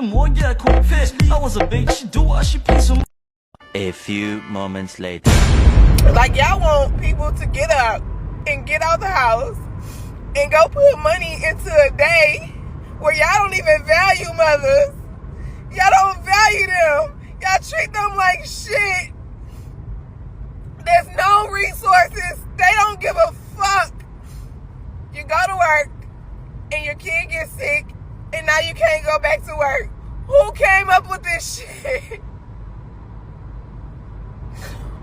模也空fit. I was a bitch, she do what she pays some. A few moments later. Like, y'all want people to get up and get out the house and go put money into a day where y'all don't even value mothers. Y'all don't value them. Y'all treat them like shit. There's no resources. They don't give a fuck. You go to work and your kid gets sick and now you can't go back to work. Who came up with this shit?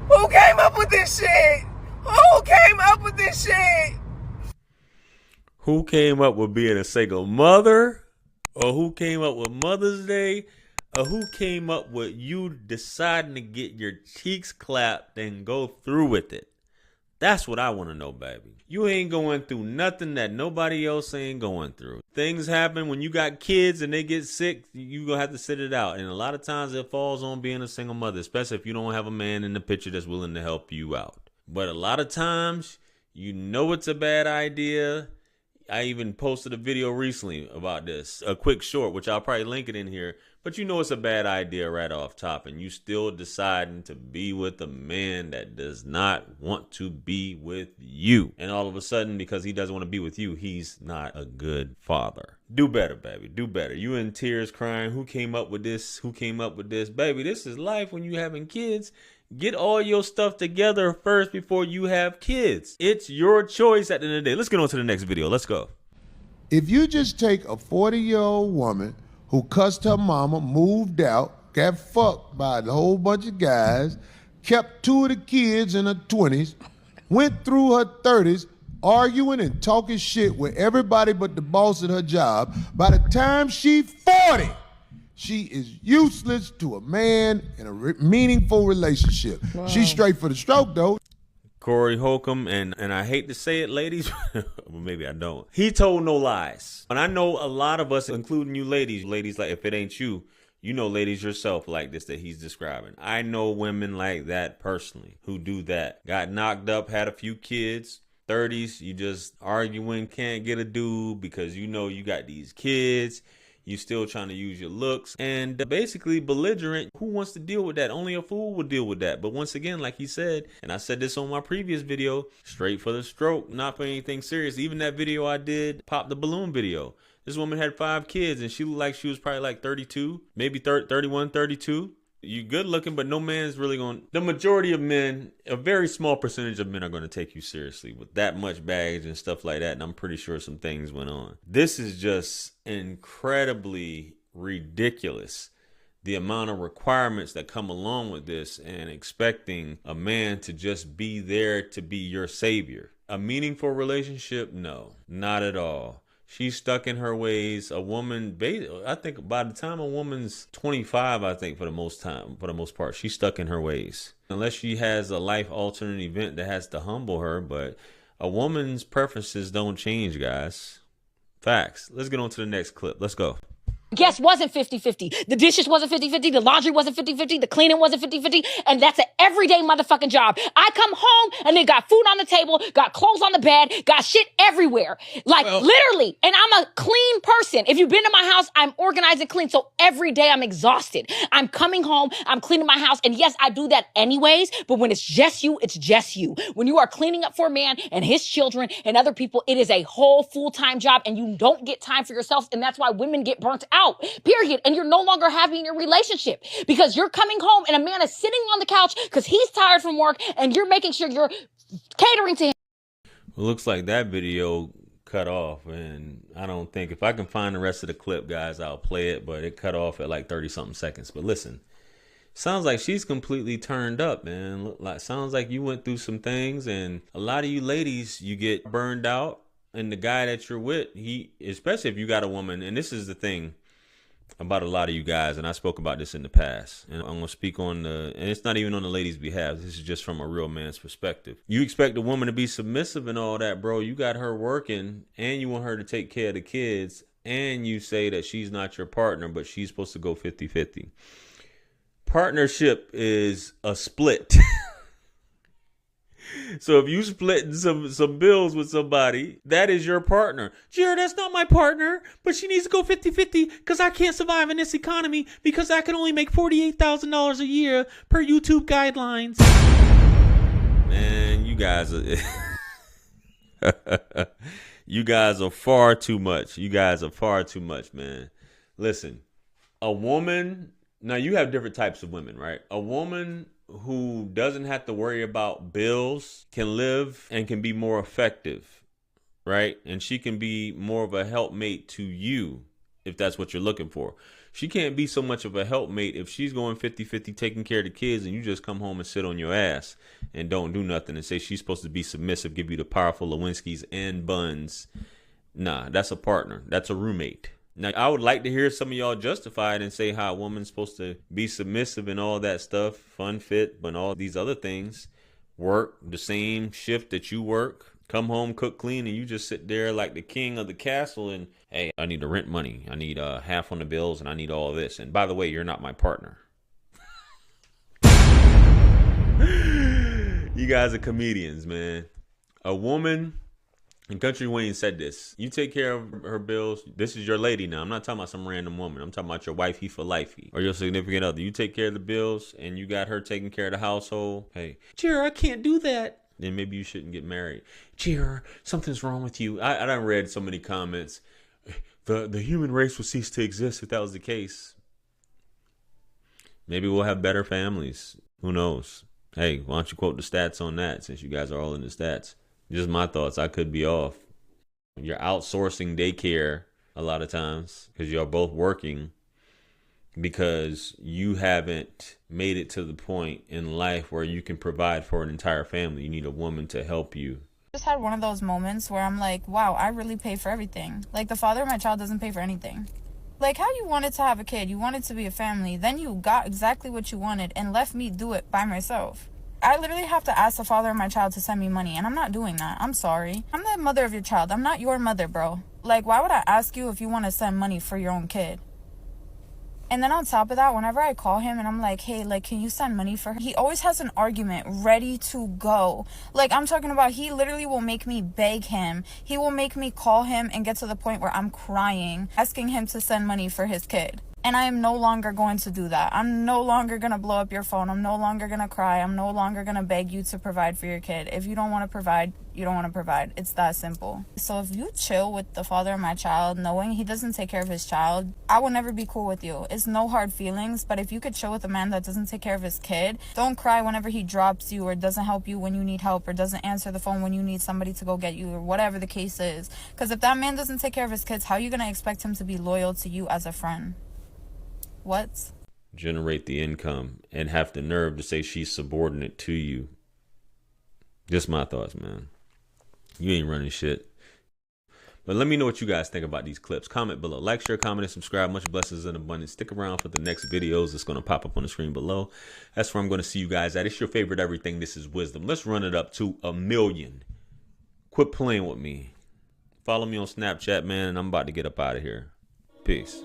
Who came up with this shit? Who came up with this shit? Who came up with being a single mother? Or who came up with Mother's Day? Or who came up with you deciding to get your cheeks clapped and go through with it? That's what I want to know, baby. You ain't going through nothing that nobody else ain't going through. Things happen when you got kids and they get sick, you gonna have to sit it out. And a lot of times it falls on being a single mother, especially if you don't have a man in the picture that's willing to help you out. But a lot of times, you know it's a bad idea. I even posted a video recently about this, a quick short, which I'll probably link it in here. But you know it's a bad idea right off top, and you still deciding to be with a man that does not want to be with you. And all of a sudden, because he doesn't want to be with you, he's not a good father. Do better, baby. Do better. You in tears crying, who came up with this? Who came up with this? Baby, this is life when you having kids. Get all your stuff together first before you have kids. It's your choice at the end of the day. Let's get on to the next video. Let's go. If you just take a 40-year-old woman who cussed her mama, moved out, got fucked by a whole bunch of guys, kept 2 of the kids in her 20s, went through her 30s, arguing and talking shit with everybody but the boss at her job, by the time she's 40, she is useless to a man in a meaningful relationship. Wow. She's straight for the stroke, though. Corey Holcomb, and I hate to say it, ladies, well, maybe I don't. He told no lies. And I know a lot of us, including you ladies, like if it ain't you, you know ladies yourself like this that he's describing. I know women like that personally who do that. Got knocked up, had a few kids, 30s, you just arguing, can't get a dude because you know you got these kids. You still trying to use your looks and basically belligerent. Who wants to deal with that? Only a fool would deal with that. But once again, like he said, and I said this on my previous video, straight for the stroke, not for anything serious. Even that video I did, Pop the Balloon video. This woman had 5 kids and she looked like she was probably like 32, maybe 31, 32. You good looking, but no man's really going to. The majority of men, a very small percentage of men are going to take you seriously with that much baggage and stuff like that. And I'm pretty sure some things went on. This is just incredibly ridiculous. The amount of requirements that come along with this and expecting a man to just be there to be your savior. A meaningful relationship? No, not at all. She's stuck in her ways. A woman, I think by the time a woman's 25, I think for the most part, she's stuck in her ways. Unless she has a life-altering event that has to humble her, but a woman's preferences don't change, guys. Facts. Let's get on to the next clip. Let's go. Guess wasn't 50-50. The dishes wasn't 50-50. The laundry wasn't 50-50. The cleaning wasn't 50-50. And that's an everyday motherfucking job. I come home and they got food on the table, got clothes on the bed, got shit everywhere. Like literally. And I'm a clean person. If you've been to my house, I'm organized and clean. So every day I'm exhausted. I'm coming home, I'm cleaning my house. And yes, I do that anyways. But when it's just you, it's just you. When you are cleaning up for a man and his children and other people, it is a whole full-time job and you don't get time for yourself. And that's why women get burnt out. Period. And you're no longer happy in your relationship because you're coming home and a man is sitting on the couch because he's tired from work and you're making sure you're catering to him. Well, looks like that video cut off, and I don't think if I can find the rest of the clip, guys, I'll play it, but it cut off at like 30 something seconds. But listen, sounds like she's completely turned up, man. Sounds like you went through some things, and a lot of you ladies, you get burned out, and the guy that you're with, especially if you got a woman, and this is the thing about a lot of you guys, and I spoke about this in the past, and I'm going to speak on and it's not even on the ladies' behalf. This is just from a real man's perspective. You expect a woman to be submissive and all that, bro. You got her working, and you want her to take care of the kids, and you say that she's not your partner, but she's supposed to go 50-50. Partnership is a split. So if you splitting some bills with somebody, that is your partner. Jared, that's not my partner, but she needs to go 50-50 because I can't survive in this economy because I can only make $48,000 a year per YouTube guidelines. Man, you guys are you guys are far too much. You guys are far too much, man. Listen, a woman, now you have different types of women, right? A woman who doesn't have to worry about bills can live and can be more effective, right? And she can be more of a helpmate to you if that's what you're looking for. She can't be so much of a helpmate if she's going 50-50 taking care of the kids and you just come home and sit on your ass and don't do nothing and say she's supposed to be submissive, give you the powerful Lewinsky's and buns. Nah, that's a partner. That's a roommate. Now, I would like to hear some of y'all justify it and say how a woman's supposed to be submissive and all that stuff, fun, fit, but all these other things, work the same shift that you work, come home, cook, clean, and you just sit there like the king of the castle and, hey, I need the rent money. I need half on the bills and I need all of this. And by the way, you're not my partner. You guys are comedians, man. A woman... And Country Wayne said this. You take care of her bills. This is your lady now. I'm not talking about some random woman. I'm talking about your wifey for lifey or your significant other. You take care of the bills and you got her taking care of the household. Hey, Jira, I can't do that. Then maybe you shouldn't get married. Jira, something's wrong with you. I done read so many comments. The human race would cease to exist if that was the case. Maybe we'll have better families. Who knows? Hey, why don't you quote the stats on that since you guys are all in the stats? Just my thoughts. I could be off. You're outsourcing daycare a lot of times because you're both working because you haven't made it to the point in life where you can provide for an entire family. You need a woman to help you. Just had one of those moments where I'm like, wow, I really pay for everything. Like the father of my child doesn't pay for anything. Like how you wanted to have a kid, you wanted to be a family, then you got exactly what you wanted and left me do it by myself. I literally have to ask the father of my child to send me money, and I'm not doing that. I'm sorry. I'm the mother of your child. I'm not your mother, bro. Like, why would I ask you if you want to send money for your own kid? And then on top of that, whenever I call him and I'm like, hey, like, can you send money for her? He always has an argument ready to go. Like, I'm talking about he literally will make me beg him. He will make me call him and get to the point where I'm crying, asking him to send money for his kid. And I am no longer going to do that. I'm no longer going to blow up your phone. I'm no longer going to cry. I'm no longer going to beg you to provide for your kid. If you don't want to provide, you don't want to provide. It's that simple. So if you chill with the father of my child, knowing he doesn't take care of his child, I will never be cool with you. It's no hard feelings, but if you could chill with a man that doesn't take care of his kid, don't cry whenever he drops you or doesn't help you when you need help or doesn't answer the phone when you need somebody to go get you or whatever the case is. Because if that man doesn't take care of his kids, how are you going to expect him to be loyal to you as a friend? What? Generate the income and have the nerve to say she's subordinate to you. Just my thoughts, man. You ain't running shit. But let me know what you guys think about these clips. Comment below. Like, share, comment, and subscribe. Much blessings and abundance. Stick around for the next videos that's going to pop up on the screen below. That's where I'm going to see you guys at. It's your favorite everything. This is Wisdom. Let's run it up to 1 million. Quit playing with me. Follow me on Snapchat, man, and I'm about to get up out of here. Peace.